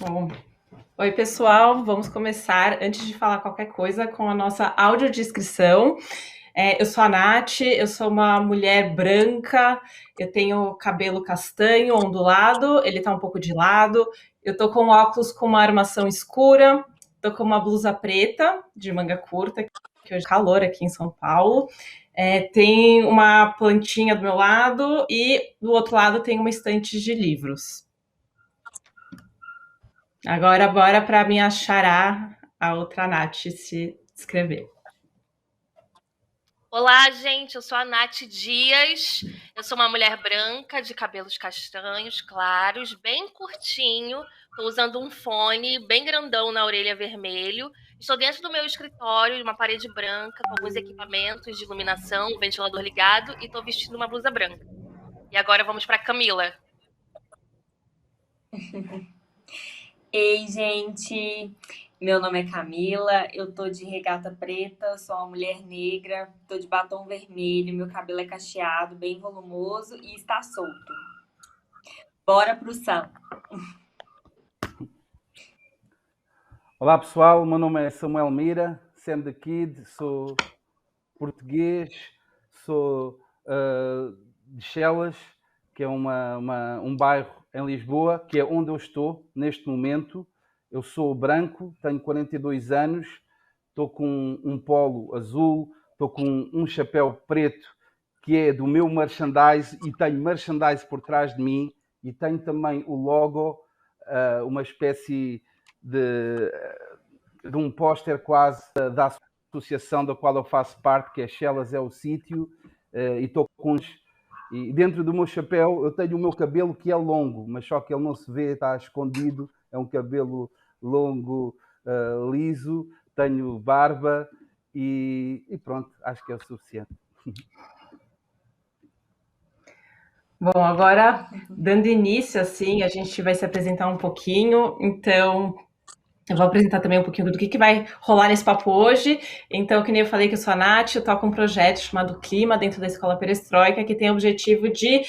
Bom, oi pessoal, vamos começar, antes de falar qualquer coisa, com a nossa audiodescrição. Eu sou a Nath, eu sou uma mulher branca, eu tenho cabelo castanho, ondulado, ele tá um pouco de lado, eu tô com óculos com uma armação escura, tô com uma blusa preta, de manga curta, que hoje é calor aqui em São Paulo. Tem uma plantinha do meu lado e do outro lado tem uma estante de livros. Agora, bora para minha xará, a outra Nath, se descrever. Olá, gente, eu sou a Nath Dias, eu sou uma mulher branca de cabelos castanhos claros, bem curtinho, estou usando um fone bem grandão na orelha vermelho, estou dentro do meu escritório, uma parede branca, com alguns equipamentos de iluminação, ventilador ligado, e estou vestindo uma blusa branca. E agora vamos para Camila. Ei, gente, meu nome é Camila, eu tô de regata preta, sou uma mulher negra, tô de batom vermelho, meu cabelo é cacheado, bem volumoso e está solto. Bora pro Sam. Olá pessoal, meu nome é Samuel Mira, Sam the Kid, sou português, sou de Chelas, que é um bairro em Lisboa, que é onde eu estou neste momento. Eu sou branco, tenho 42 anos, estou com um polo azul, estou com um chapéu preto que é do meu merchandise e tenho merchandise por trás de mim e tenho também o logo, uma espécie de um póster quase da associação da qual eu faço parte, que é Chelas é o sítio, e estou com uns. E dentro do meu chapéu eu tenho o meu cabelo que é longo, mas só que ele não se vê, está escondido, é um cabelo longo, liso, tenho barba e pronto, acho que é o suficiente. Bom, agora, dando início, assim, a gente vai se apresentar um pouquinho, então eu vou apresentar também um pouquinho do que vai rolar nesse papo hoje. Então, que nem eu falei que eu sou a Nath, eu toco um projeto chamado Clima dentro da Escola Perestroika, que tem o objetivo de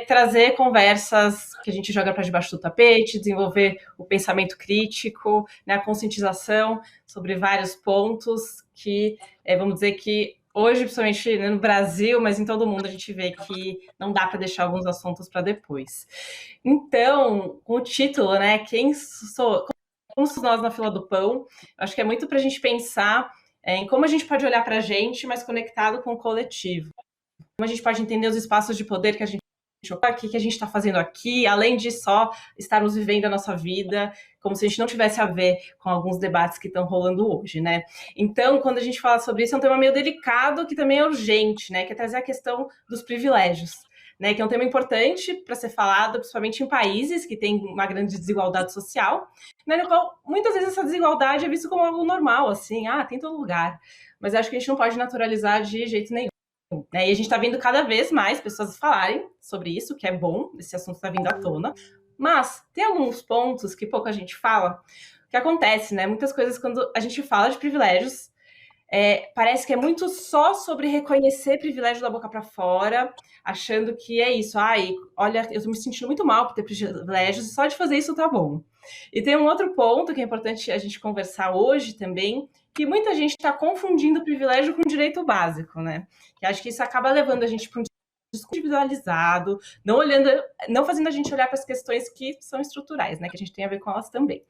trazer conversas que a gente joga para debaixo do tapete, desenvolver o pensamento crítico, né, a conscientização sobre vários pontos que, vamos dizer que hoje, principalmente no Brasil, mas em todo o mundo, a gente vê que não dá para deixar alguns assuntos para depois. Então, com o título, né, quem sou, como somos nós na fila do pão, acho que é muito para a gente pensar em como a gente pode olhar para a gente, mas conectado com o coletivo. Como a gente pode entender os espaços de poder que a gente ocupa, o que a gente está fazendo aqui, além de só estarmos vivendo a nossa vida, como se a gente não tivesse a ver com alguns debates que estão rolando hoje, né? Então, quando a gente fala sobre isso, é um tema meio delicado, que também é urgente, né? Que é trazer a questão dos privilégios. Né, que é um tema importante para ser falado, principalmente em países que têm uma grande desigualdade social, né, no qual muitas vezes essa desigualdade é vista como algo normal, assim, tem em todo lugar. Mas acho que a gente não pode naturalizar de jeito nenhum. Né? E a gente está vendo cada vez mais pessoas falarem sobre isso, que é bom, esse assunto está vindo à tona. Mas tem alguns pontos que pouca gente fala, que acontece, né? Muitas coisas, quando a gente fala de privilégios, parece que é muito só sobre reconhecer privilégio da boca para fora, achando que é isso. Olha, eu estou me sentindo muito mal por ter privilégios, e só de fazer isso tá bom. E tem um outro ponto que é importante a gente conversar hoje também, que muita gente está confundindo privilégio com direito básico, né? E acho que isso acaba levando a gente para um discurso individualizado, não fazendo a gente olhar para as questões que são estruturais, né? Que a gente tem a ver com elas também.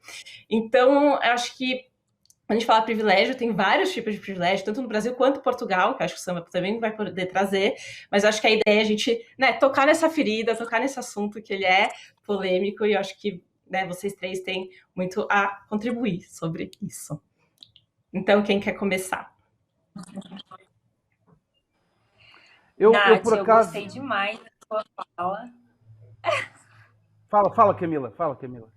Então, eu acho que quando a gente fala privilégio, tem vários tipos de privilégio, tanto no Brasil quanto em Portugal, que eu acho que o Samba também vai poder trazer, mas eu acho que a ideia é a gente, né, tocar nessa ferida, tocar nesse assunto que ele é polêmico, e eu acho que, né, vocês três têm muito a contribuir sobre isso. Então, quem quer começar? Nath, Por eu acaso... gostei demais da sua fala. Fala, Camila, fala, Camila.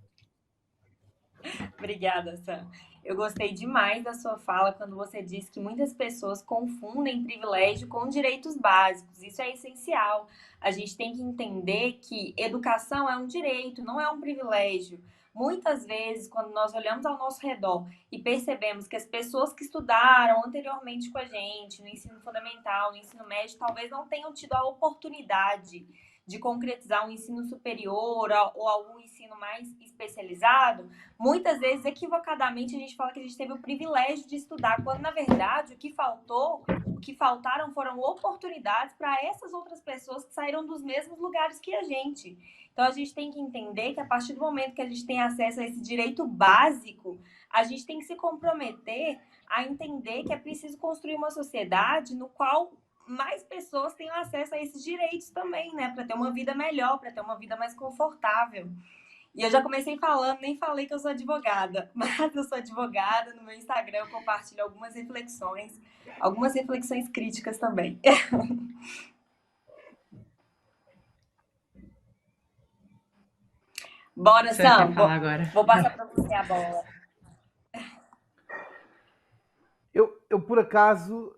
Obrigada, Sam. Eu gostei demais da sua fala quando você disse que muitas pessoas confundem privilégio com direitos básicos. Isso é essencial. A gente tem que entender que educação é um direito, não é um privilégio. Muitas vezes, quando nós olhamos ao nosso redor e percebemos que as pessoas que estudaram anteriormente com a gente, no ensino fundamental, no ensino médio, talvez não tenham tido a oportunidade de concretizar um ensino superior ou algum ensino mais especializado, muitas vezes, equivocadamente, a gente fala que a gente teve o privilégio de estudar, quando, na verdade, o que faltaram foram oportunidades para essas outras pessoas que saíram dos mesmos lugares que a gente. Então, a gente tem que entender que, a partir do momento que a gente tem acesso a esse direito básico, a gente tem que se comprometer a entender que é preciso construir uma sociedade no qual mais pessoas tenham acesso a esses direitos também, né? Para ter uma vida melhor, para ter uma vida mais confortável. E eu já comecei falando, nem falei que eu sou advogada, mas eu sou advogada. No meu Instagram eu compartilho algumas reflexões críticas também. Bora, Sam. Vou passar para você a bola. Eu por acaso,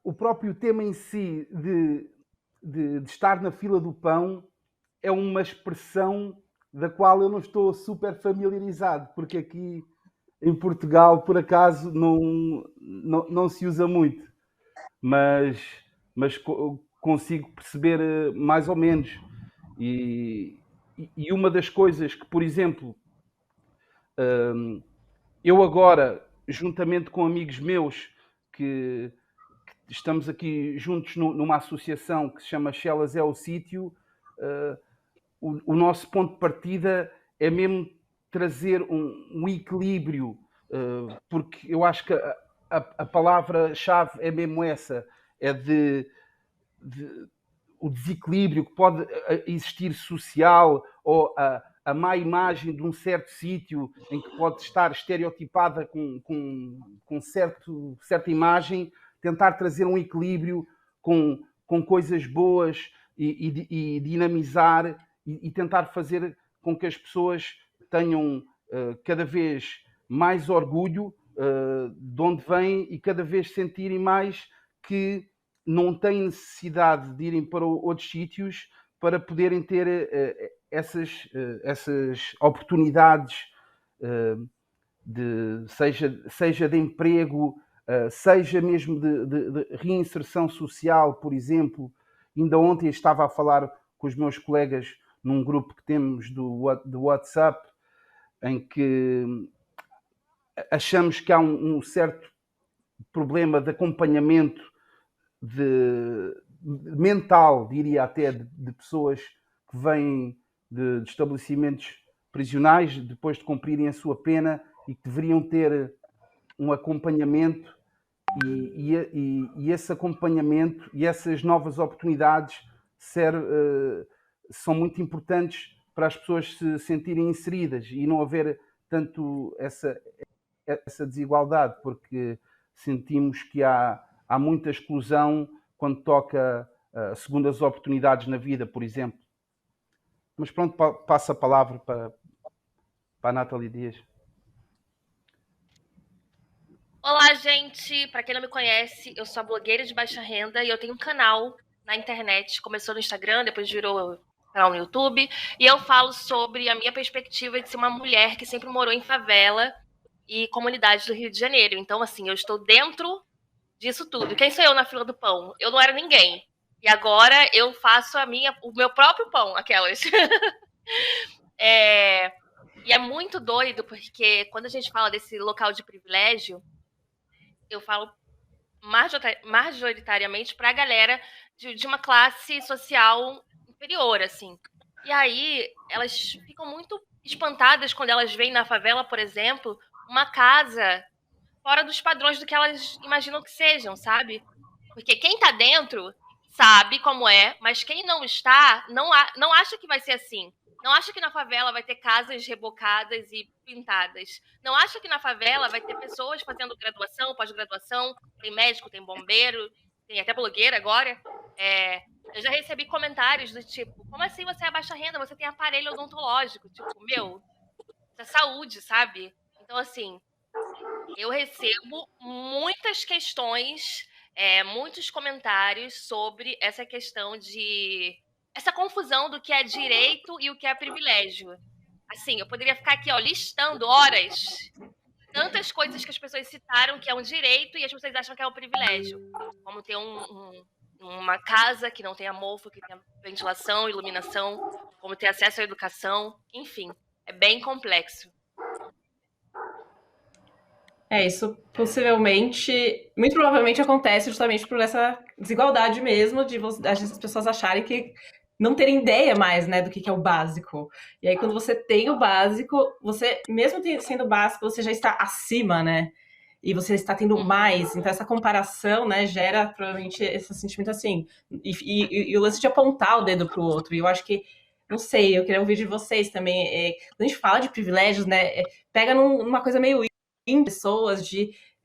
o próprio tema em si de estar na fila do pão é uma expressão da qual eu não estou super familiarizado, porque aqui em Portugal, por acaso, não se usa muito, mas consigo perceber mais ou menos. E uma das coisas que, por exemplo, eu agora, juntamente com amigos meus, que estamos aqui juntos numa associação que se chama Chelas é o Sítio, o nosso ponto de partida é mesmo trazer um equilíbrio, porque eu acho que a palavra-chave é mesmo essa, é o desequilíbrio que pode existir social, ou a má imagem de um certo sítio em que pode estar estereotipada com certa imagem, tentar trazer um equilíbrio com coisas boas e dinamizar e tentar fazer com que as pessoas tenham cada vez mais orgulho de onde vêm e cada vez sentirem mais que não têm necessidade de irem para outros sítios para poderem ter essas oportunidades, seja de emprego, seja mesmo de reinserção social, por exemplo. Ainda ontem estava a falar com os meus colegas num grupo que temos do WhatsApp, em que achamos que há um certo problema de acompanhamento mental, diria até, de pessoas que vêm de estabelecimentos prisionais depois de cumprirem a sua pena e que deveriam ter um acompanhamento e esse acompanhamento e essas novas oportunidades são muito importantes para as pessoas se sentirem inseridas e não haver tanto essa desigualdade, porque sentimos que há muita exclusão quando toca segundas oportunidades na vida, por exemplo. Mas pronto, passo a palavra para a Nathalie Dias. Olá, gente! Para quem não me conhece, eu sou a blogueira de baixa renda e eu tenho um canal na internet. Começou no Instagram, depois virou canal no YouTube. E eu falo sobre a minha perspectiva de ser uma mulher que sempre morou em favela e comunidade do Rio de Janeiro. Então, assim, eu estou dentro disso tudo. Quem sou eu na fila do pão? Eu não era ninguém. E agora eu faço o meu próprio pão, aquelas. E é muito doido, porque quando a gente fala desse local de privilégio, eu falo majoritariamente para a galera de uma classe social inferior, assim. E aí, elas ficam muito espantadas quando elas veem na favela, por exemplo, uma casa fora dos padrões do que elas imaginam que sejam, sabe? Porque quem tá dentro sabe como é, mas quem não está, não acha que vai ser assim. Não acha que na favela vai ter casas rebocadas e pintadas. Não acha que na favela vai ter pessoas fazendo graduação, pós-graduação, tem médico, tem bombeiro, tem até blogueira agora. Eu já recebi comentários do tipo, como assim você é baixa renda? Você tem aparelho odontológico. Tipo, meu, isso é saúde, sabe? Então, assim, eu recebo muitas questões, muitos comentários sobre essa questão essa confusão do que é direito e o que é privilégio. Assim, eu poderia ficar aqui, ó, listando horas, tantas coisas que as pessoas citaram que é um direito e as pessoas acham que é um privilégio. Como ter um uma casa que não tenha mofo, que tenha ventilação, iluminação, como ter acesso à educação, enfim, é bem complexo. Isso possivelmente, muito provavelmente acontece justamente por essa desigualdade mesmo, de as pessoas acharem que não terem ideia mais, né, do que é o básico. E aí, quando você tem o básico, você, mesmo sendo básico, você já está acima, né? E você está tendo mais. Então, essa comparação, né, gera provavelmente esse sentimento assim. E o lance de apontar o dedo para o outro. E eu acho que, não sei, eu queria ouvir de vocês também. Quando a gente fala de privilégios, né, pega numa coisa meio em pessoas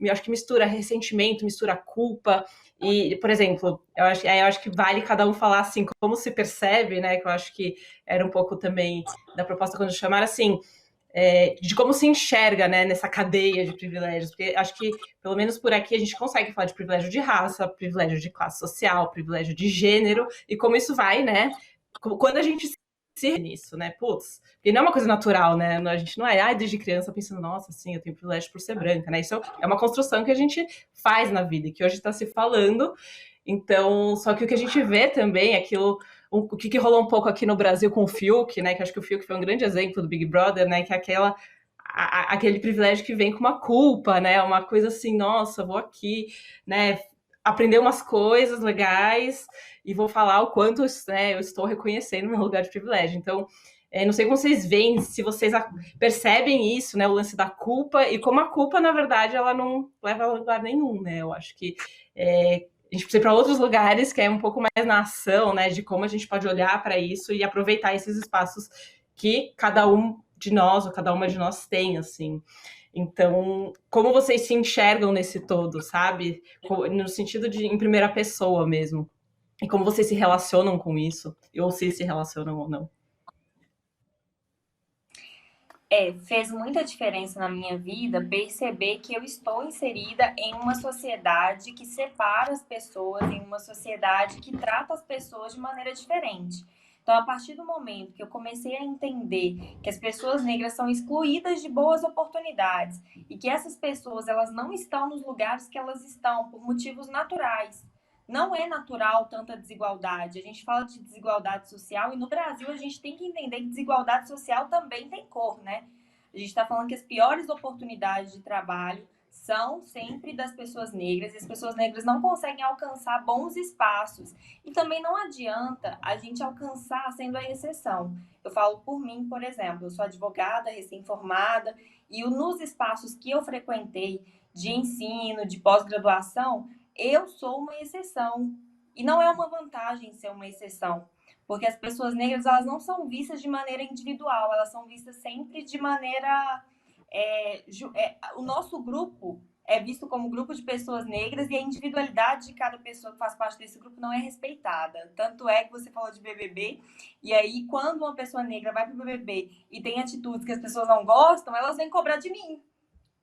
eu acho que mistura ressentimento, mistura culpa. E, por exemplo, eu acho que vale cada um falar assim, como se percebe, né? Que eu acho que era um pouco também da proposta quando chamaram assim, de como se enxerga, né, nessa cadeia de privilégios. Porque acho que, pelo menos por aqui, a gente consegue falar de privilégio de raça, privilégio de classe social, privilégio de gênero, e como isso vai, né? Quando a gente se nisso, né? Putz, porque não é uma coisa natural, né? A gente não é desde criança pensando, nossa, sim, eu tenho privilégio por ser branca, né? Isso é uma construção que a gente faz na vida, que hoje está se falando. Então, só que o que a gente vê também, o que rolou um pouco aqui no Brasil com o Fiuk, né? Que acho que o Fiuk foi um grande exemplo do Big Brother, né? Que é aquele privilégio que vem com uma culpa, né? Uma coisa assim, nossa, vou aqui, né? Aprender umas coisas legais e vou falar o quanto, né, eu estou reconhecendo meu lugar de privilégio. Então, não sei como vocês veem, se vocês percebem isso, né, o lance da culpa, e como a culpa, na verdade, ela não leva a lugar nenhum, né? Eu acho que a gente precisa ir para outros lugares, que é um pouco mais na ação, né, de como a gente pode olhar para isso e aproveitar esses espaços que cada um de nós, ou cada uma de nós tem, assim. Então, como vocês se enxergam nesse todo, sabe? No sentido de em primeira pessoa mesmo. E como vocês se relacionam com isso, ou se relacionam ou não. Fez muita diferença na minha vida perceber que eu estou inserida em uma sociedade que separa as pessoas, em uma sociedade que trata as pessoas de maneira diferente. Então, a partir do momento que eu comecei a entender que as pessoas negras são excluídas de boas oportunidades e que essas pessoas elas não estão nos lugares que elas estão por motivos naturais. Não é natural tanta desigualdade. A gente fala de desigualdade social e no Brasil a gente tem que entender que desigualdade social também tem cor, né? A gente está falando que as piores oportunidades de trabalho são sempre das pessoas negras, e as pessoas negras não conseguem alcançar bons espaços. E também não adianta a gente alcançar sendo a exceção. Eu falo por mim, por exemplo, eu sou advogada, recém-formada, e nos espaços que eu frequentei de ensino, de pós-graduação, eu sou uma exceção. E não é uma vantagem ser uma exceção, porque as pessoas negras elas não são vistas de maneira individual, elas são vistas sempre de maneira... o nosso grupo é visto como grupo de pessoas negras e a individualidade de cada pessoa que faz parte desse grupo não é respeitada. Tanto é que você falou de BBB, e aí quando uma pessoa negra vai pro BBB e tem atitudes que as pessoas não gostam, elas vêm cobrar de mim.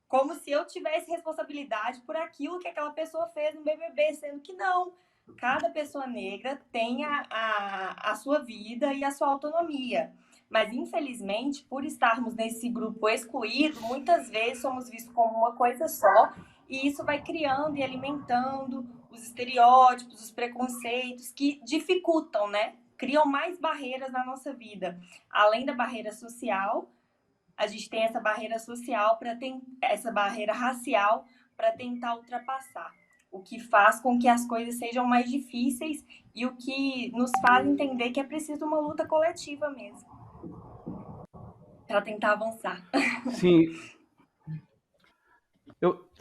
Como se eu tivesse responsabilidade por aquilo que aquela pessoa fez no BBB, sendo que não. Cada pessoa negra tem a sua vida e a sua autonomia. Mas, infelizmente, por estarmos nesse grupo excluído, muitas vezes somos vistos como uma coisa só, e isso vai criando e alimentando os estereótipos, os preconceitos que dificultam, né? Criam mais barreiras na nossa vida. Além da barreira social, a gente tem essa barreira social essa barreira racial para tentar ultrapassar, o que faz com que as coisas sejam mais difíceis e o que nos faz entender que é preciso uma luta coletiva mesmo para tentar avançar. Sim,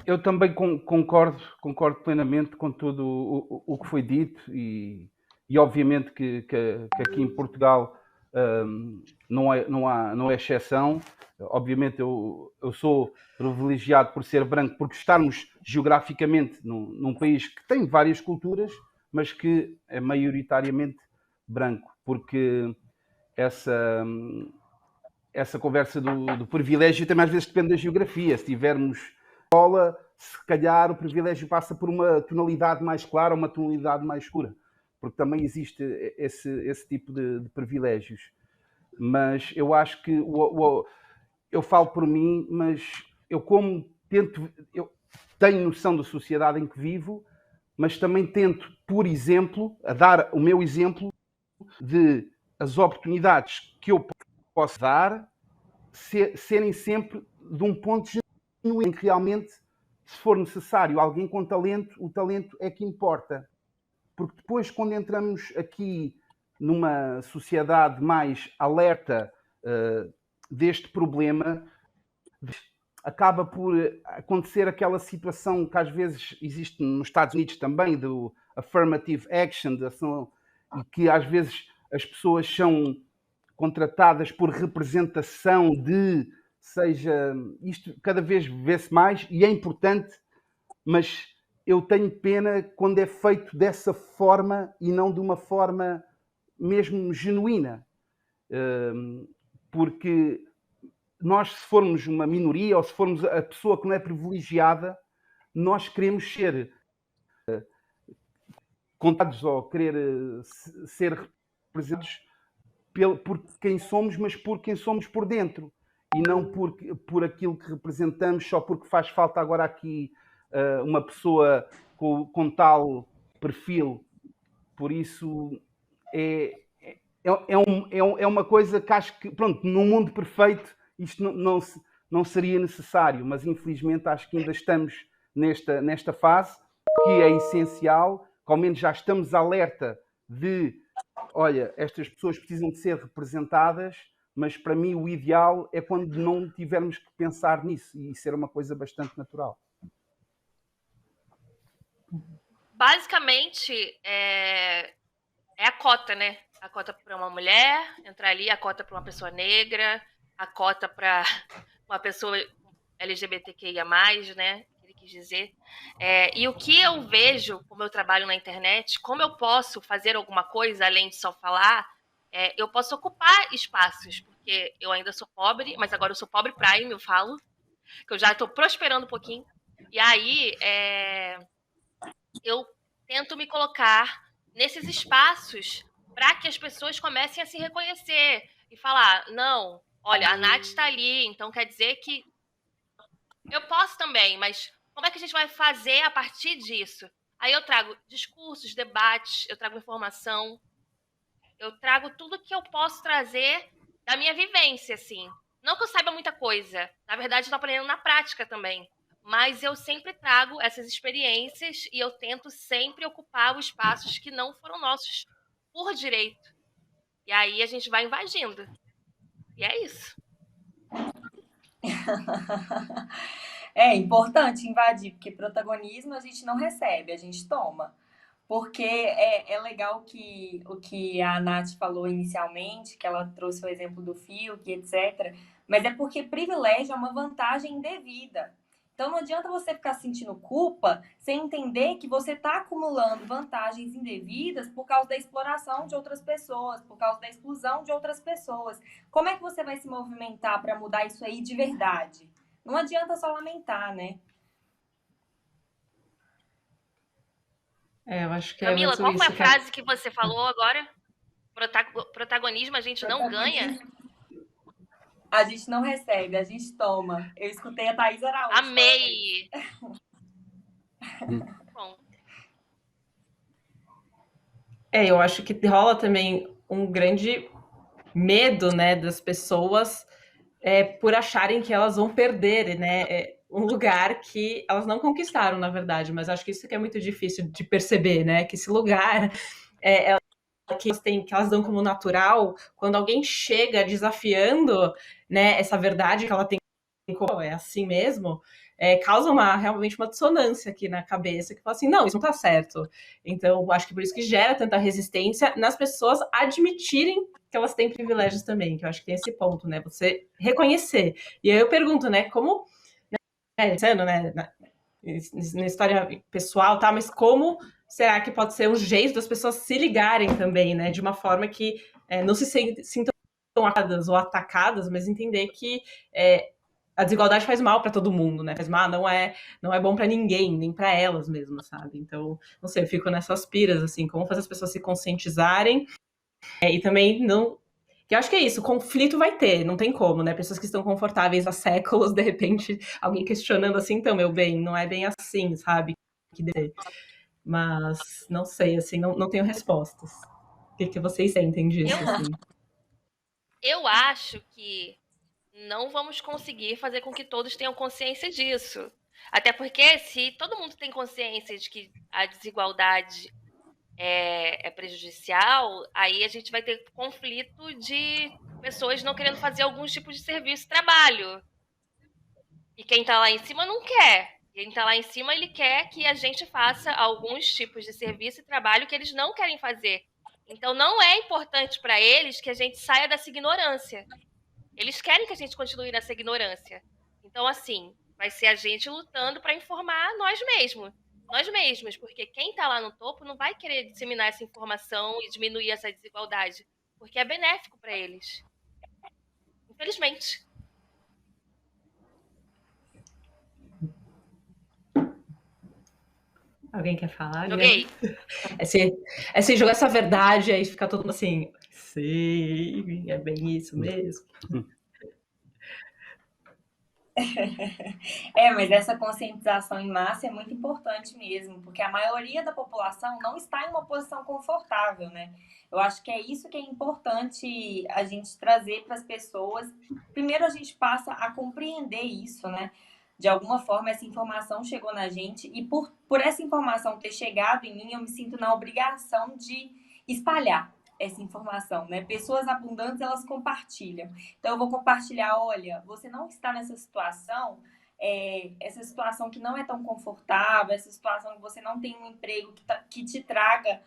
eu também concordo plenamente com tudo o que foi dito e obviamente que aqui em Portugal não é exceção. Obviamente eu sou privilegiado por ser branco, porque estarmos geograficamente num país que tem várias culturas, mas que é maioritariamente branco, porque essa conversa do privilégio também às vezes depende da geografia. Se tivermos escola, se calhar o privilégio passa por uma tonalidade mais clara ou uma tonalidade mais escura, porque também existe esse tipo de privilégios. Mas eu acho que eu falo por mim, mas eu tenho noção da sociedade em que vivo, mas também tento, por exemplo, a dar o meu exemplo de as oportunidades que eu posso dar serem sempre de um ponto genuíno, em que realmente, se for necessário alguém com talento, o talento é que importa. Porque depois, quando entramos aqui numa sociedade mais alerta deste problema, acaba por acontecer aquela situação que às vezes existe nos Estados Unidos também, do affirmative action, e que às vezes as pessoas são contratadas por representação de, seja, isto cada vez vê-se mais e é importante, mas eu tenho pena quando é feito dessa forma e não de uma forma mesmo genuína. Porque nós, se formos uma minoria ou se formos a pessoa que não é privilegiada, nós queremos ser contados ou querer ser representados por quem somos, mas por quem somos por dentro. E não por aquilo que representamos, só porque faz falta agora aqui uma pessoa com tal perfil. Por isso, é uma coisa que acho que, pronto, num mundo perfeito, isto não seria necessário, mas infelizmente acho que ainda estamos nesta fase, que é essencial, que ao menos já estamos alerta de, olha, estas pessoas precisam de ser representadas, mas para mim o ideal é quando não tivermos que pensar nisso e ser uma coisa bastante natural. Basicamente, é a cota, né? A cota para uma mulher entrar ali, a cota para uma pessoa negra, a cota para uma pessoa LGBTQIA+, né? Ele quis dizer. E o que eu vejo com o meu trabalho na internet, como eu posso fazer alguma coisa além de só falar, eu posso ocupar espaços, porque eu ainda sou pobre, mas agora eu sou pobre prime, eu falo, que eu já estou prosperando um pouquinho. E aí, eu tento me colocar nesses espaços para que as pessoas comecem a se reconhecer e falar, não, olha, a Nath está ali, então quer dizer que eu posso também, mas como é que a gente vai fazer a partir disso? Aí eu trago discursos, debates, eu trago informação, eu trago tudo que eu posso trazer da minha vivência, assim. Não que eu saiba muita coisa, na verdade eu estou aprendendo na prática também. Mas eu sempre trago essas experiências e eu tento sempre ocupar os espaços que não foram nossos por direito. E aí a gente vai invadindo. E é isso. É importante invadir, porque protagonismo a gente não recebe, a gente toma. Porque é legal o que a Nath falou inicialmente, que ela trouxe o exemplo do Fiuk, etc. Mas é porque privilégio é uma vantagem indevida. Então não adianta você ficar sentindo culpa sem entender que você está acumulando vantagens indevidas por causa da exploração de outras pessoas, por causa da exclusão de outras pessoas. Como é que você vai se movimentar para mudar isso aí de verdade? Não adianta só lamentar, né? Eu acho que Camila, é qual foi a isso, frase que você falou agora? Protagonismo a gente não ganha? A gente não recebe, a gente toma. Eu escutei a Thaís Araújo. Amei! Bom. Eu acho que rola também um grande medo, né, das pessoas por acharem que elas vão perder, né, um lugar que elas não conquistaram, na verdade, mas acho que isso que é muito difícil de perceber, né, que esse lugar que elas dão como natural, quando alguém chega desafiando, né, essa verdade que ela tem, é assim mesmo, causa realmente uma dissonância aqui na cabeça, que fala assim, não, isso não tá certo. Então, acho que por isso que gera tanta resistência nas pessoas admitirem que elas têm privilégios também, que eu acho que tem esse ponto, né, você reconhecer. E aí eu pergunto, né, como, pensando, né, na história pessoal, tá, mas como será que pode ser um jeito das pessoas se ligarem também, né, de uma forma que não se sintam atacadas ou atacadas, mas entender que a desigualdade faz mal para todo mundo, né? Faz mal, não é bom para ninguém, nem para elas mesmas, sabe? Então, não sei, eu fico nessas piras, assim, como fazer as pessoas se conscientizarem e também não... Que eu acho que é isso, conflito vai ter, não tem como, né? Pessoas que estão confortáveis há séculos, de repente, alguém questionando assim, então, meu bem, não é bem assim, sabe? mas não sei, assim, não tenho respostas. O que vocês sentem disso, assim? Eu acho que não vamos conseguir fazer com que todos tenham consciência disso. Até porque se todo mundo tem consciência de que a desigualdade é prejudicial, aí a gente vai ter conflito de pessoas não querendo fazer alguns tipos de serviço e trabalho. E quem está lá em cima não quer. Quem está lá em cima, ele quer que a gente faça alguns tipos de serviço e trabalho que eles não querem fazer. Então não é importante para eles que a gente saia dessa ignorância. Eles querem que a gente continue nessa ignorância. Então, assim, vai ser a gente lutando para informar nós mesmos. Nós mesmos, porque quem está lá no topo não vai querer disseminar essa informação e diminuir essa desigualdade, porque é benéfico para eles. Infelizmente. Alguém quer falar? Joguei. É você jogar essa verdade aí ficar todo mundo assim, sim, é bem isso mesmo. Mas essa conscientização em massa é muito importante mesmo, porque a maioria da população não está em uma posição confortável, né? Eu acho que é isso que é importante a gente trazer para as pessoas. Primeiro, a gente passa a compreender isso, né? De alguma forma, essa informação chegou na gente e por essa informação ter chegado em mim, eu me sinto na obrigação de espalhar essa informação, né? Pessoas abundantes, elas compartilham. Então, eu vou compartilhar, olha, você não está nessa situação, essa situação que não é tão confortável, essa situação que você não tem um emprego que te traga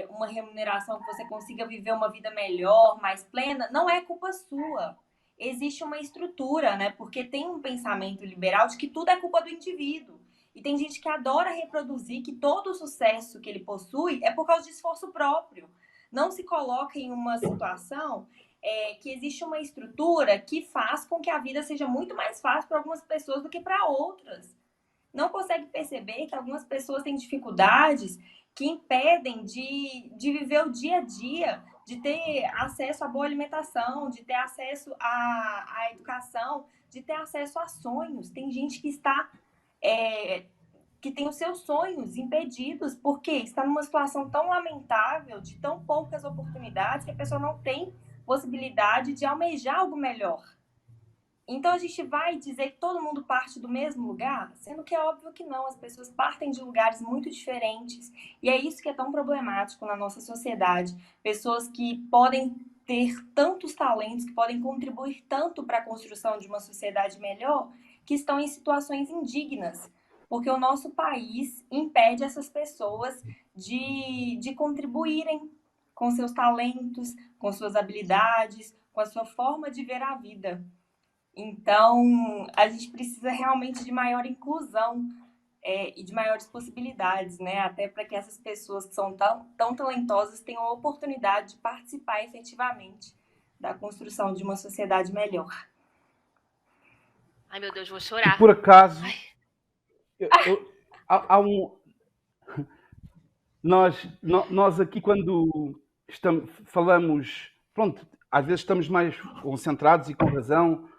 uma remuneração, que você consiga viver uma vida melhor, mais plena, não é culpa sua. Existe uma estrutura, né? Porque tem um pensamento liberal de que tudo é culpa do indivíduo. E tem gente que adora reproduzir que todo o sucesso que ele possui é por causa de esforço próprio. Não se coloca em uma situação que existe uma estrutura que faz com que a vida seja muito mais fácil para algumas pessoas do que para outras. Não consegue perceber que algumas pessoas têm dificuldades que impedem de viver o dia a dia, de ter acesso à boa alimentação, de ter acesso à educação, de ter acesso a sonhos. Tem gente que está... que tem os seus sonhos impedidos, porque está numa situação tão lamentável, de tão poucas oportunidades, que a pessoa não tem possibilidade de almejar algo melhor. Então a gente vai dizer que todo mundo parte do mesmo lugar, sendo que é óbvio que não, as pessoas partem de lugares muito diferentes. E é isso que é tão problemático na nossa sociedade. Pessoas que podem ter tantos talentos, que podem contribuir tanto para a construção de uma sociedade melhor, que estão em situações indignas. Porque o nosso país impede essas pessoas de contribuírem com seus talentos, com suas habilidades, com a sua forma de ver a vida. Então, a gente precisa realmente de maior inclusão e de maiores possibilidades, né? Até para que essas pessoas que são tão talentosas tenham a oportunidade de participar efetivamente da construção de uma sociedade melhor. Ai, meu Deus, vou chorar. E por acaso, nós aqui quando falamos, pronto, às vezes estamos mais concentrados e com razão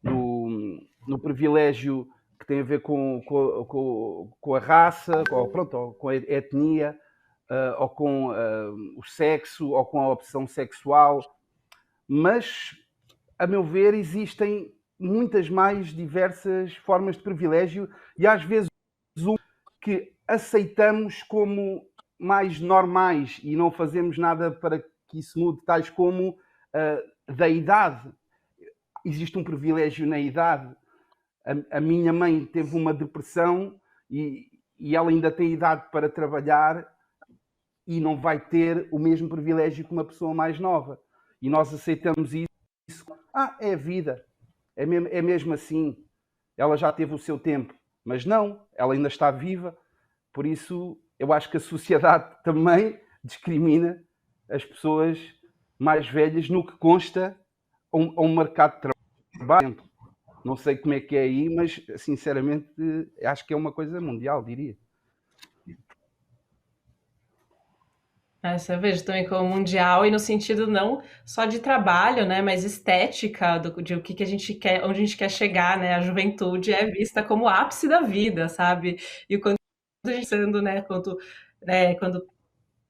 no privilégio que tem a ver com a raça, ou com a etnia, ou com o sexo, ou com a opção sexual, mas, a meu ver, existem muitas mais diversas formas de privilégio e às vezes que aceitamos como mais normais e não fazemos nada para que isso mude, tais como da idade. Existe um privilégio na idade. A minha mãe teve uma depressão e ela ainda tem idade para trabalhar e não vai ter o mesmo privilégio que uma pessoa mais nova. E nós aceitamos isso. É a vida. É mesmo assim. Ela já teve o seu tempo. Mas não, ela ainda está viva. Por isso, eu acho que a sociedade também discrimina as pessoas mais velhas no que consta a um mercado de trabalho. Não sei como é que é aí, mas, sinceramente, acho que é uma coisa mundial, diria. Essa eu vejo também como mundial e no sentido não só de trabalho, né, mas estética, de o que a gente quer, onde a gente quer chegar, né? A juventude é vista como o ápice da vida, sabe? E quando a gente pensando, né, quando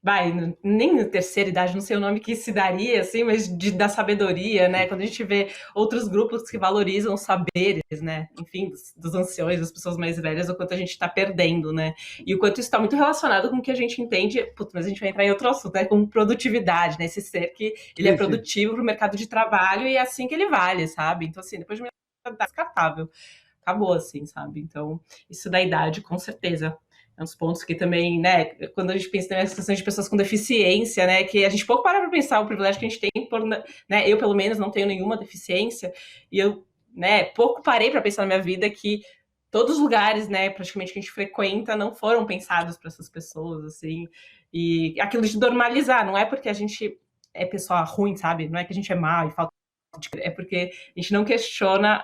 vai, nem na terceira idade, não sei o nome que se daria, assim, mas da sabedoria, né? Quando a gente vê outros grupos que valorizam os saberes, né? Enfim, dos anciões, das pessoas mais velhas, o quanto a gente está perdendo, né? E o quanto isso está muito relacionado com o que a gente entende, putz, mas a gente vai entrar em outro assunto, né? Com produtividade, né? Esse ser que ele é produtivo para o mercado de trabalho e é assim que ele vale, sabe? Então, assim, depois de uma idade descartável, acabou, assim, sabe? Então, isso da idade, com certeza. É uns pontos que também, né, quando a gente pensa nessa questão de pessoas com deficiência, né, que a gente pouco para pensar o privilégio que a gente tem, por, né, eu pelo menos não tenho nenhuma deficiência, e eu, né, pouco parei para pensar na minha vida que todos os lugares, né, praticamente que a gente frequenta não foram pensados para essas pessoas, assim, e aquilo de normalizar, não é porque a gente é pessoa ruim, sabe, não é que a gente é má e falta de... é porque a gente não questiona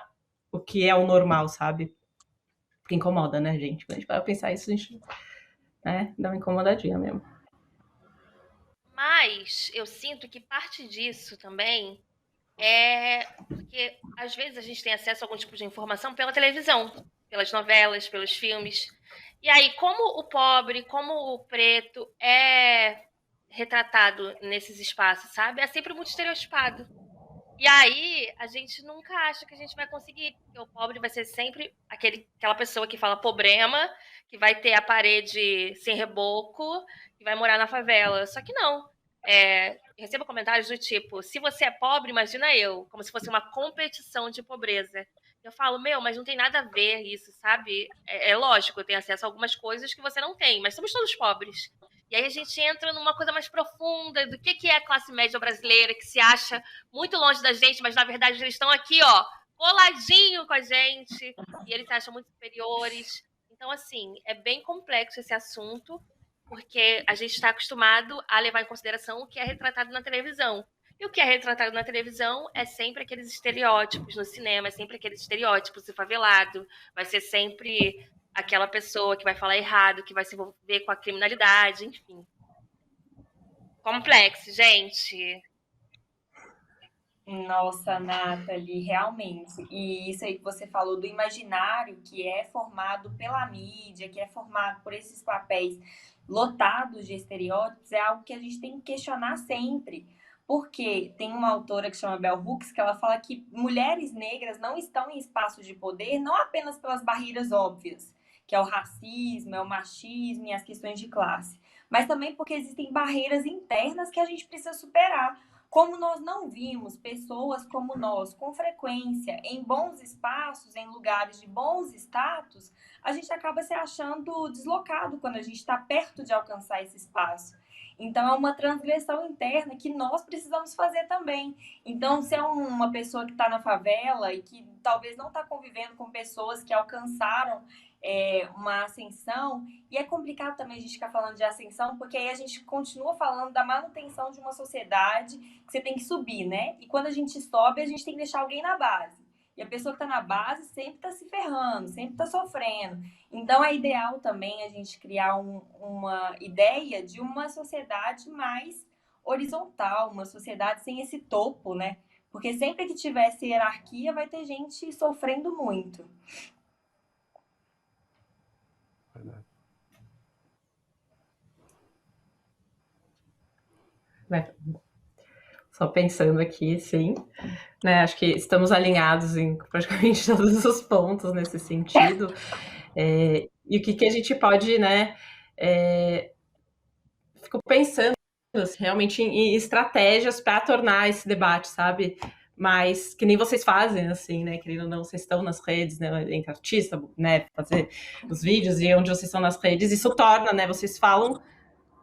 o que é o normal, sabe? Porque incomoda, né, gente? Quando a gente vai pensar isso, a gente, né, dá uma incomodadinha mesmo. Mas eu sinto que parte disso também é porque às vezes a gente tem acesso a algum tipo de informação pela televisão, pelas novelas, pelos filmes. E aí, como o pobre, como o preto é retratado nesses espaços, sabe? É sempre muito estereotipado. E aí, a gente nunca acha que a gente vai conseguir, porque o pobre vai ser sempre aquela pessoa que fala problema, que vai ter a parede sem reboco, que vai morar na favela. Só que não. Eu recebo comentários do tipo, se você é pobre, imagina eu, como se fosse uma competição de pobreza. Eu falo, mas não tem nada a ver isso, sabe? É lógico, eu tenho acesso a algumas coisas que você não tem, mas somos todos pobres. E aí a gente entra numa coisa mais profunda do que é a classe média brasileira, que se acha muito longe da gente, mas na verdade eles estão aqui, ó, coladinho com a gente, e eles se acham muito superiores. Então, assim, é bem complexo esse assunto, porque a gente está acostumado a levar em consideração o que é retratado na televisão. E o que é retratado na televisão é sempre aqueles estereótipos no cinema, é sempre aqueles estereótipos de favelado, vai ser sempre aquela pessoa que vai falar errado, que vai se envolver com a criminalidade, enfim. Complexo, gente. Nossa, Nathalie, realmente. E isso aí que você falou do imaginário que é formado pela mídia, que é formado por esses papéis lotados de estereótipos, é algo que a gente tem que questionar sempre. Porque tem uma autora que chama Bell Hooks que ela fala que mulheres negras não estão em espaços de poder não apenas pelas barreiras óbvias, que é o racismo, é o machismo e as questões de classe, mas também porque existem barreiras internas que a gente precisa superar. Como nós não vimos pessoas como nós com frequência em bons espaços, em lugares de bons status, a gente acaba se achando deslocado quando a gente está perto de alcançar esse espaço. Então, é uma transgressão interna que nós precisamos fazer também. Então, se é uma pessoa que está na favela e que talvez não está convivendo com pessoas que alcançaram uma ascensão, e é complicado também a gente ficar falando de ascensão, porque aí a gente continua falando da manutenção de uma sociedade que você tem que subir, né? E quando a gente sobe, a gente tem que deixar alguém na base. E a pessoa que está na base sempre está se ferrando, sempre está sofrendo. Então, é ideal também a gente criar uma ideia de uma sociedade mais horizontal, uma sociedade sem esse topo, né? Porque sempre que tiver essa hierarquia, vai ter gente sofrendo muito. Só pensando aqui, sim, né? Acho que estamos alinhados em praticamente todos os pontos nesse sentido. E o que a gente pode, né? Fico pensando realmente em estratégias para tornar esse debate, sabe? Mas que nem vocês fazem, assim, né? Querendo ou não, vocês estão nas redes, né? Entre artistas, né? Fazer os vídeos e onde vocês estão nas redes, isso torna, né? Vocês falam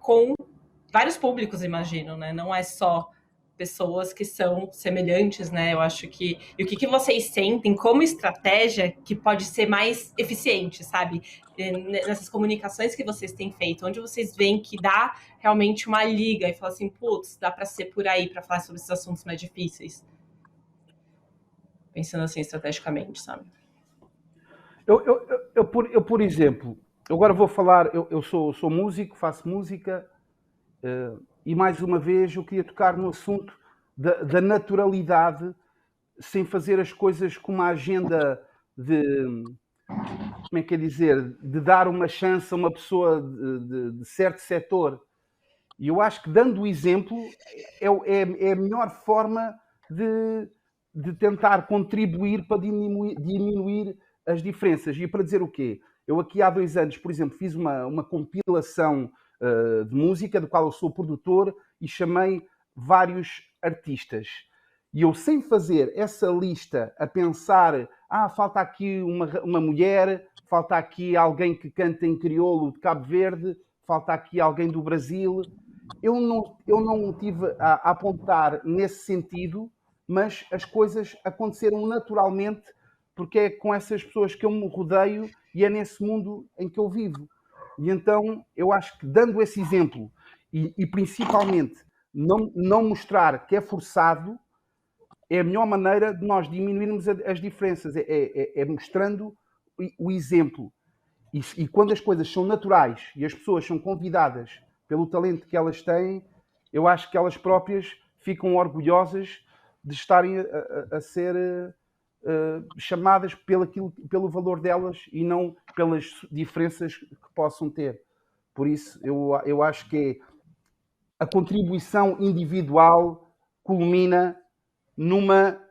com vários públicos, imagino, né? Não é só pessoas que são semelhantes, né? Eu acho que... E o que vocês sentem como estratégia que pode ser mais eficiente, sabe? Nessas comunicações que vocês têm feito, onde vocês veem que dá realmente uma liga e fala assim, putz, dá para ser por aí para falar sobre esses assuntos mais difíceis. Pensando assim estrategicamente, sabe? Eu por exemplo, agora vou falar, eu sou músico, faço música, e mais uma vez eu queria tocar no assunto da naturalidade, sem fazer as coisas com uma agenda como é que é dizer, de dar uma chance a uma pessoa de certo setor. E eu acho que dando o exemplo é a melhor forma de tentar contribuir para diminuir as diferenças. E para dizer o quê? Eu aqui há 2 anos, por exemplo, fiz uma compilação de música, do qual eu sou produtor, e chamei vários artistas. E eu, sem fazer essa lista, a pensar, falta aqui uma mulher, falta aqui alguém que canta em crioulo de Cabo Verde, falta aqui alguém do Brasil. Eu não tive a apontar nesse sentido, mas as coisas aconteceram naturalmente, porque é com essas pessoas que eu me rodeio e é nesse mundo em que eu vivo. E então eu acho que, dando esse exemplo e principalmente não mostrar que é forçado, é a melhor maneira de nós diminuirmos as diferenças, é mostrando o exemplo. E quando as coisas são naturais e as pessoas são convidadas pelo talento que elas têm, eu acho que elas próprias ficam orgulhosas de estarem a ser chamadas pelo valor delas e não pelas diferenças que possam ter. Por isso, eu acho que a contribuição individual culmina numa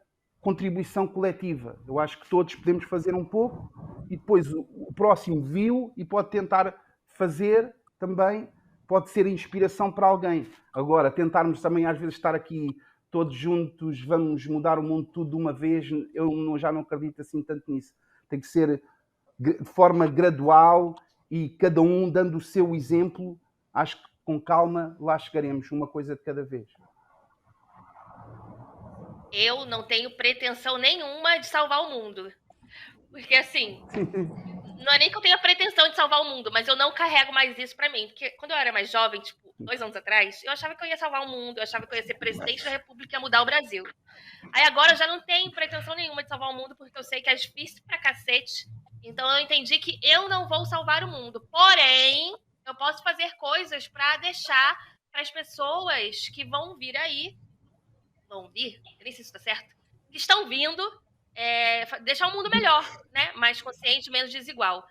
contribuição coletiva. Eu acho que todos podemos fazer um pouco e depois o próximo viu e pode tentar fazer também, pode ser inspiração para alguém. Agora, tentarmos também às vezes estar aqui todos juntos, vamos mudar o mundo tudo de uma vez, eu já não acredito assim tanto nisso. Tem que ser de forma gradual e cada um dando o seu exemplo. Acho que com calma lá chegaremos, uma coisa de cada vez. Eu não tenho pretensão nenhuma de salvar o mundo. Porque, assim, não é nem que eu tenha pretensão de salvar o mundo, mas eu não carrego mais isso pra mim. Porque quando eu era mais jovem, tipo, 2 anos atrás, eu achava que eu ia salvar o mundo, eu achava que eu ia ser presidente da República e ia mudar o Brasil. Aí agora eu já não tenho pretensão nenhuma de salvar o mundo, porque eu sei que é difícil pra cacete. Então eu entendi que eu não vou salvar o mundo. Porém, eu posso fazer coisas pra deixar para as pessoas que vão vir aí, eu nem sei se isso tá certo, que estão vindo deixar o mundo melhor, né? Mais consciente, menos desigual.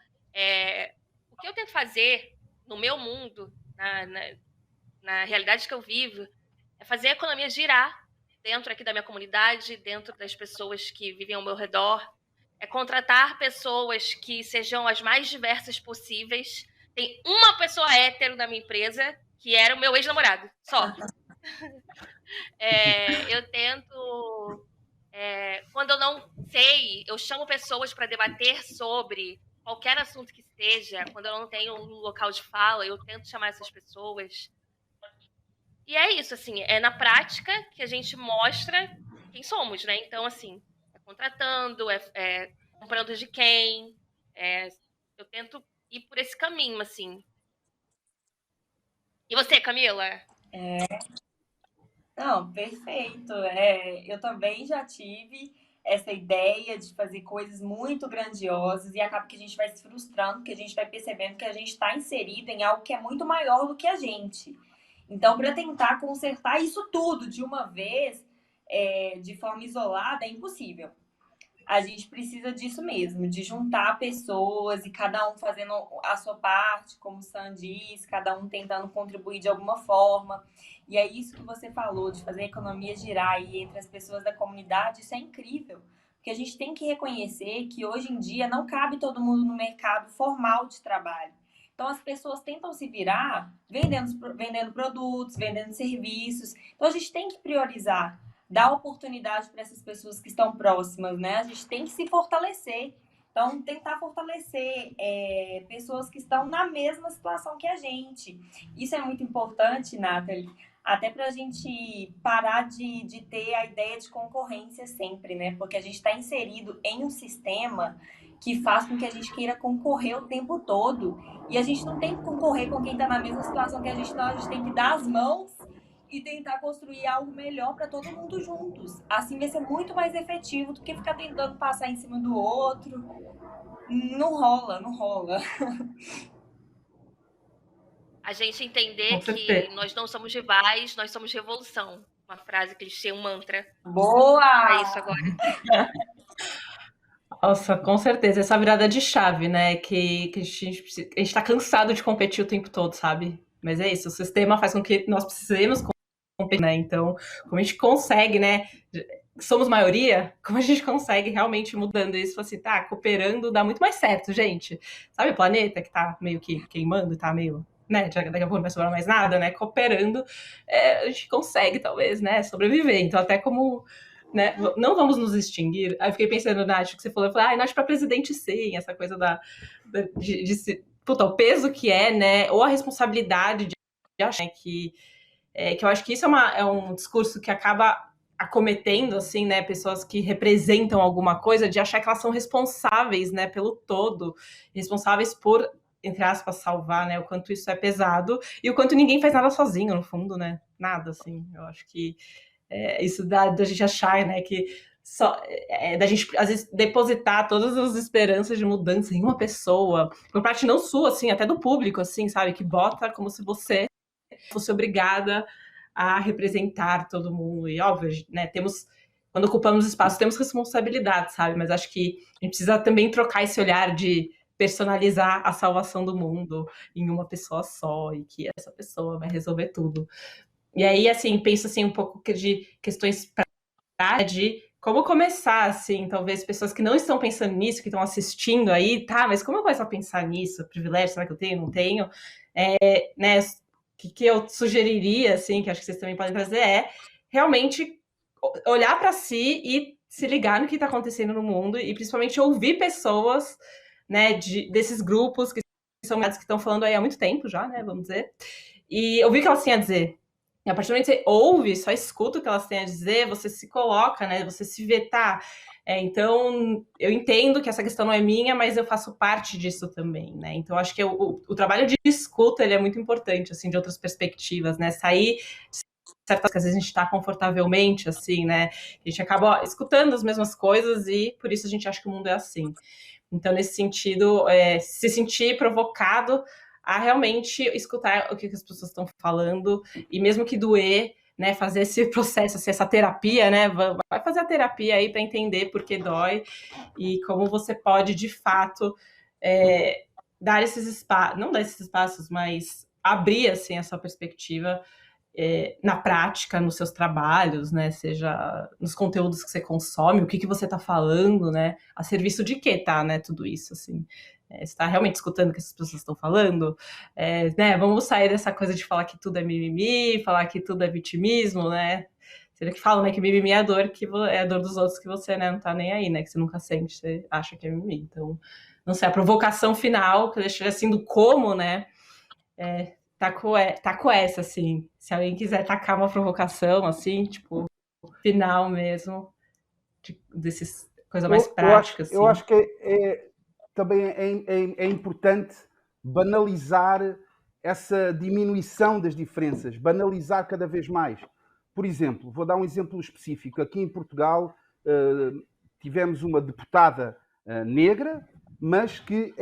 O que eu tento fazer no meu mundo, na realidade que eu vivo, é fazer a economia girar dentro aqui da minha comunidade, dentro das pessoas que vivem ao meu redor, é contratar pessoas que sejam as mais diversas possíveis. Tem uma pessoa hétero na minha empresa, que era o meu ex-namorado, só. Eu tento... quando eu não sei, eu chamo pessoas para debater sobre qualquer assunto que seja. Quando eu não tenho um local de fala, eu tento chamar essas pessoas. E é isso, assim, é na prática que a gente mostra quem somos, né? Então, assim, contratando, comprando de quem. Eu tento ir por esse caminho, assim. E você, Camila? Não, perfeito. Eu também já tive essa ideia de fazer coisas muito grandiosas e acaba que a gente vai se frustrando, porque a gente vai percebendo que a gente está inserido em algo que é muito maior do que a gente. Então, para tentar consertar isso tudo de uma vez, de forma isolada, é impossível. A gente precisa disso mesmo, de juntar pessoas e cada um fazendo a sua parte, como o Sam diz, cada um tentando contribuir de alguma forma. E é isso que você falou, de fazer a economia girar aí entre as pessoas da comunidade, isso é incrível. Porque a gente tem que reconhecer que hoje em dia não cabe todo mundo no mercado formal de trabalho. Então as pessoas tentam se virar vendendo produtos, vendendo serviços. Então a gente tem que priorizar, dar oportunidade para essas pessoas que estão próximas, né? A gente tem que se fortalecer. Então, tentar fortalecer pessoas que estão na mesma situação que a gente. Isso é muito importante, Nathalie, até para a gente parar de ter a ideia de concorrência sempre, né? Porque a gente está inserido em um sistema que faz com que a gente queira concorrer o tempo todo. E a gente não tem que concorrer com quem está na mesma situação que a gente, não. A gente tem que dar as mãos e tentar construir algo melhor para todo mundo juntos. Assim vai ser muito mais efetivo do que ficar tentando passar em cima do outro. Não rola, não rola. A gente entender que nós não somos rivais, nós somos revolução. Uma frase clichê, um mantra. Boa! É isso agora. Nossa, com certeza. Essa virada de chave, né? Que a gente tá cansado de competir o tempo todo, sabe? Mas é isso, o sistema faz com que nós precisemos competir, né? Então, como a gente consegue, né? Somos maioria, como a gente consegue realmente mudando isso, assim, tá, cooperando dá muito mais certo, gente. Sabe o planeta que tá meio que queimando, tá meio, né, daqui a pouco não vai sobrar mais nada, né, cooperando, a gente consegue, talvez, né, sobreviver. Então, até como, né, não vamos nos extinguir. Aí eu fiquei pensando, Nath, que você falou, eu falei, Nath, pra presidente sim, essa coisa puta, o peso que é, né, ou a responsabilidade de achar que eu acho que isso é um discurso que acaba acometendo, assim, né, pessoas que representam alguma coisa, de achar que elas são responsáveis, né, pelo todo, responsáveis por, entre aspas, salvar, né, o quanto isso é pesado e o quanto ninguém faz nada sozinho, no fundo, né, nada, assim, eu acho que isso da gente achar, né, que só da gente, às vezes, depositar todas as esperanças de mudança em uma pessoa, por parte não sua, assim, até do público, assim, sabe, que bota como se você fosse obrigada a representar todo mundo. E óbvio, né, quando ocupamos espaço, temos responsabilidade, sabe? Mas acho que a gente precisa também trocar esse olhar de personalizar a salvação do mundo em uma pessoa só e que essa pessoa vai resolver tudo. E aí, assim, penso assim um pouco de questões práticas de como começar, assim, talvez pessoas que não estão pensando nisso, que estão assistindo aí, tá, mas como eu começo a pensar nisso? Privilégio, será que eu tenho? Não tenho? Né, que eu sugeriria, assim, que acho que vocês também podem trazer, é realmente olhar para si e se ligar no que está acontecendo no mundo e principalmente ouvir pessoas, né, desses grupos que são que estão falando aí há muito tempo já, né, vamos dizer, e ouvir o que elas têm a dizer. E a partir do momento que você ouve, só escuta o que elas têm a dizer, você se coloca, né, você se vê, tá, então, eu entendo que essa questão não é minha, mas eu faço parte disso também, né? Então, acho que o trabalho de escuta, ele é muito importante, assim, de outras perspectivas, né? Sair certas que às vezes a gente está confortavelmente, assim, né? A gente acaba escutando as mesmas coisas e por isso a gente acha que o mundo é assim. Então, nesse sentido, se sentir provocado a realmente escutar o que as pessoas estão falando e mesmo que doer, né, fazer esse processo, assim, essa terapia, né, vai fazer a terapia aí para entender por que dói e como você pode, de fato, dar esses espaços, não dar esses espaços, mas abrir, assim, essa perspectiva na prática, nos seus trabalhos, né, seja nos conteúdos que você consome, o que você está falando, né, a serviço de quê tá, né, tudo isso, assim. Você está realmente escutando o que essas pessoas estão falando? Né, vamos sair dessa coisa de falar que tudo é mimimi, falar que tudo é vitimismo, né? Será que falam, né, que mimimi é a dor, é a dor dos outros que você, né, não tá nem aí, né, que você nunca sente, você acha que é mimimi. Então, não sei, a provocação final, que eu deixei assim do como, né, tá com essa, assim. Se alguém quiser tacar uma provocação, assim, tipo, final mesmo, desses coisa mais prática, assim. Eu acho que também é importante banalizar essa diminuição das diferenças, banalizar cada vez mais. Por exemplo, vou dar um exemplo específico. Aqui em Portugal tivemos uma deputada negra, mas que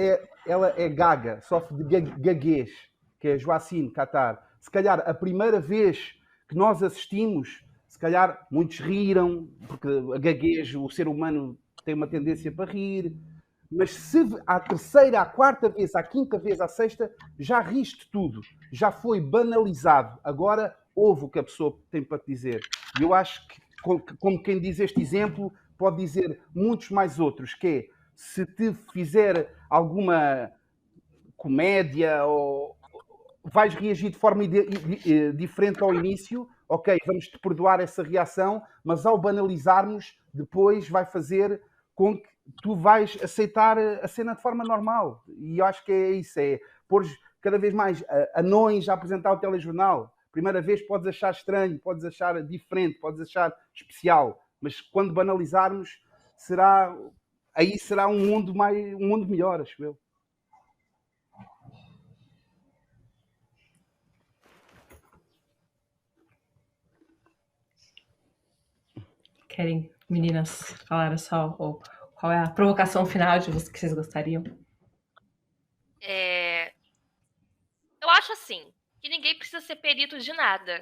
ela é gaga, sofre de gaguez, que é Joacine Catar. Se calhar a primeira vez que nós assistimos, se calhar muitos riram, porque a gaguez, o ser humano tem uma tendência para rir, mas se à terceira, à quarta vez, à quinta vez, à sexta, já riste tudo, já foi banalizado. Agora ouve o que a pessoa tem para te dizer. E eu acho que, como quem diz este exemplo, pode dizer muitos mais outros, que é, se te fizer alguma comédia ou vais reagir de forma diferente ao início, ok, vamos te perdoar essa reação, mas ao banalizarmos, depois vai fazer com que tu vais aceitar a cena de forma normal. E eu acho que é isso, é pôr cada vez mais anões a apresentar o telejornal. Primeira vez podes achar estranho, podes achar diferente, podes achar especial, mas quando banalizarmos, aí será um mundo melhor, acho eu. Querem, meninas, falar só qual é a provocação final de vocês que vocês gostariam? Eu acho assim, que ninguém precisa ser perito de nada,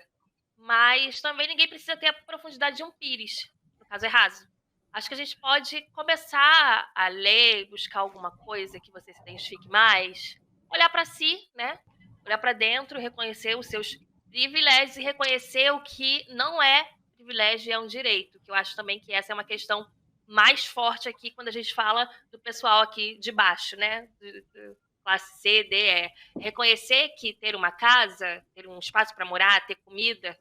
mas também ninguém precisa ter a profundidade de um pires, no caso é raso. acho que a gente pode começar a ler, buscar alguma coisa que você se identifique mais, olhar para si, né? Olhar para dentro, reconhecer os seus privilégios e reconhecer o que não é privilégio e é um direito, que eu acho também que essa é uma questão mais forte aqui quando a gente fala do pessoal aqui de baixo, né? Classe C, D, E. Reconhecer que ter uma casa, ter um espaço para morar, ter comida,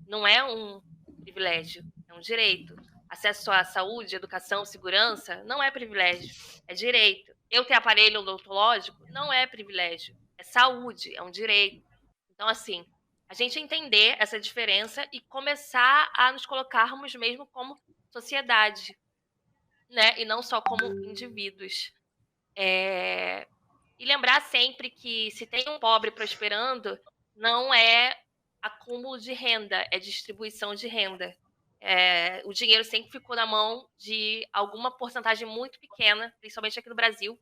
não é um privilégio, é um direito. Acesso à saúde, educação, segurança não é privilégio, é direito. Eu ter aparelho odontológico não é privilégio, é saúde, é um direito. Então, assim, a gente entender essa diferença e começar a nos colocarmos mesmo como sociedade, né? E não só como indivíduos. E lembrar sempre que se tem um pobre prosperando, não é acúmulo de renda, é distribuição de renda. O dinheiro sempre ficou na mão de alguma porcentagem muito pequena, principalmente aqui no Brasil,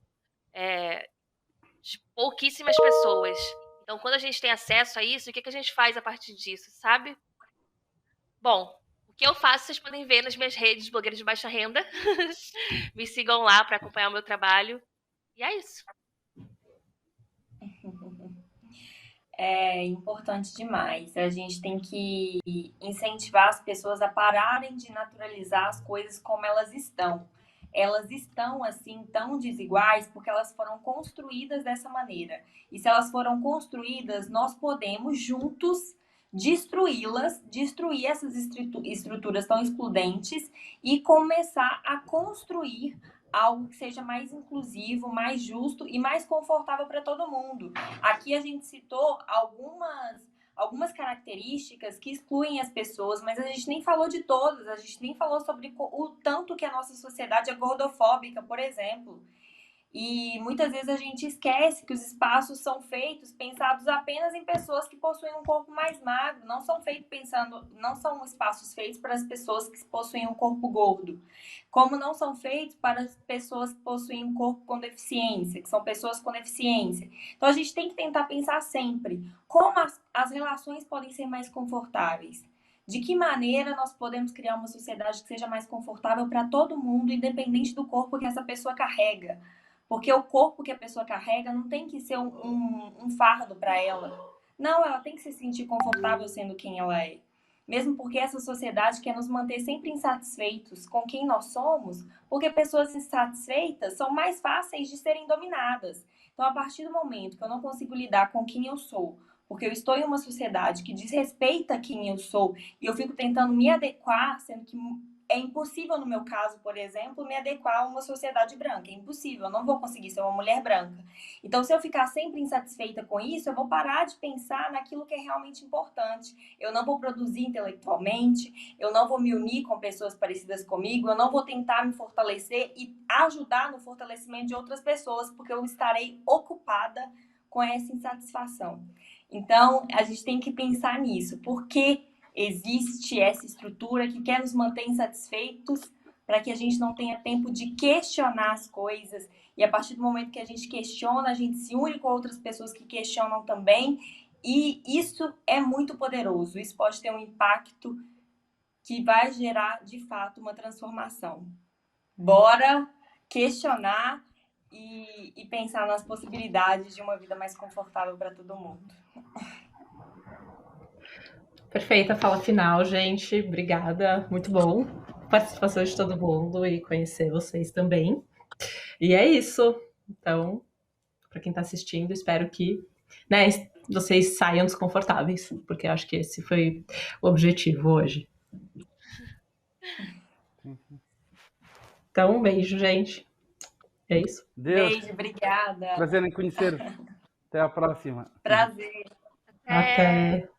de pouquíssimas pessoas. Então, quando a gente tem acesso a isso, o que a gente faz a partir disso, sabe? Bom, o que eu faço, vocês podem ver nas minhas redes, blogueiras de baixa renda. Me sigam lá para acompanhar o meu trabalho. E é isso. É importante demais. A gente tem que incentivar as pessoas a pararem de naturalizar as coisas como elas estão. Elas estão assim tão desiguais porque elas foram construídas dessa maneira. E se elas foram construídas, nós podemos juntos destruí-las, destruir essas estruturas tão excludentes e começar a construir algo que seja mais inclusivo, mais justo e mais confortável para todo mundo. Aqui a gente citou algumas características que excluem as pessoas, mas a gente nem falou de todas, a gente nem falou sobre o tanto que a nossa sociedade é gordofóbica, por exemplo. E muitas vezes a gente esquece que os espaços são feitos pensados apenas em pessoas que possuem um corpo mais magro, não são espaços feitos para as pessoas que possuem um corpo gordo, como não são feitos para as pessoas que possuem um corpo com deficiência, que são pessoas com deficiência. Então a gente tem que tentar pensar sempre como as relações podem ser mais confortáveis. De que maneira nós podemos criar uma sociedade que seja mais confortável para todo mundo, independente do corpo que essa pessoa carrega. Porque o corpo que a pessoa carrega não tem que ser um fardo para ela. Não, ela tem que se sentir confortável sendo quem ela é. Mesmo porque essa sociedade quer nos manter sempre insatisfeitos com quem nós somos, porque pessoas insatisfeitas são mais fáceis de serem dominadas. Então, a partir do momento que eu não consigo lidar com quem eu sou, porque eu estou em uma sociedade que desrespeita quem eu sou e eu fico tentando me adequar, sendo que é impossível, no meu caso, por exemplo, me adequar a uma sociedade branca. É impossível, eu não vou conseguir ser uma mulher branca. Então, se eu ficar sempre insatisfeita com isso, eu vou parar de pensar naquilo que é realmente importante. Eu não vou produzir intelectualmente, eu não vou me unir com pessoas parecidas comigo, eu não vou tentar me fortalecer e ajudar no fortalecimento de outras pessoas, porque eu estarei ocupada com essa insatisfação. Então, a gente tem que pensar nisso. Por que existe essa estrutura que quer nos manter insatisfeitos para que a gente não tenha tempo de questionar as coisas. E a partir do momento que a gente questiona, a gente se une com outras pessoas que questionam também. E isso é muito poderoso. Isso pode ter um impacto que vai gerar, de fato, uma transformação. Bora questionar e pensar nas possibilidades de uma vida mais confortável para todo mundo. Perfeita fala final, gente. Obrigada. Muito bom. Participação de todo mundo e conhecer vocês também. E é isso. Então, para quem está assistindo, espero que, né, vocês saiam desconfortáveis, porque eu acho que esse foi o objetivo hoje. Então, um beijo, gente. É isso. Deus. Beijo, obrigada. Prazer em conhecer. Até a próxima. Prazer. Até.